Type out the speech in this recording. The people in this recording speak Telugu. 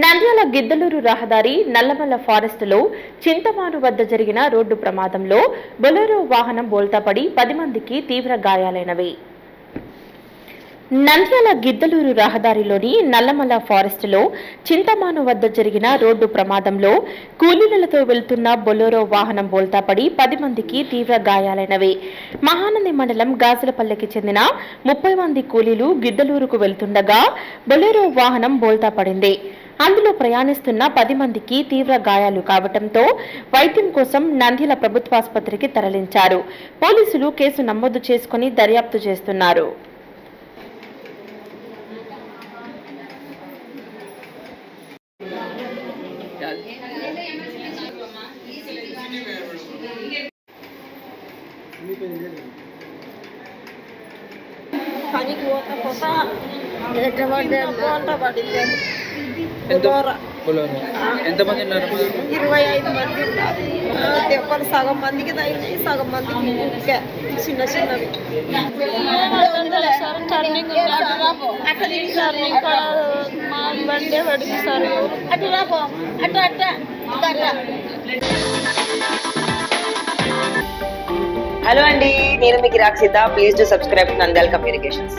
నంద్యాల గిద్దలూరు రహదారి నల్లమల్ల ఫారెస్టులో చింతమాను వద్ద జరిగిన రోడ్డు ప్రమాదంలో బొలెరో వాహనం బోల్తాపడి 10 మందికి తీవ్ర గాయాలైనవి. నంద్యాల గిద్దలూరు రహదారిలోని నల్లమల్ల ఫారెస్టులో చింతమాను వద్ద జరిగిన రోడ్డు ప్రమాదంలో కూలీలతో వెళ్తున్న బొలెరో వాహనం బోల్తాపడి 10 మందికి తీవ్ర గాయాలైనవి. మహానంది మండలం గాజులపల్లెకి చెందిన 30 మంది కూలీలు గిద్దలూరుకు వెళ్తుండగా బొలెరో వాహనం బోల్తాపడింది. అందులో ప్రయాణిస్తున్న 10 మందికి తీవ్ర గాయాలు కావడంతో వైద్యం కోసం నంద్యాల ప్రభుత్వాసుపత్రికి తరలించారు. పోలీసులు కేసు నమోదు చేసుకుని దర్యాప్తు చేస్తున్నారు. పనికి పోతా ఎటువంటి పడింది. ఎంతమంది ఉన్నారు? 25 మంది ఉన్నారు. దెబ్బలు సగం మందికి తగినాయి, సగం మందికి చిన్న చిన్నవి. టర్నింగ్ మా బండే పడింది సార్. హలో అండి, నేను మీకు Rakshitha. Please to subscribe Nandyal communications.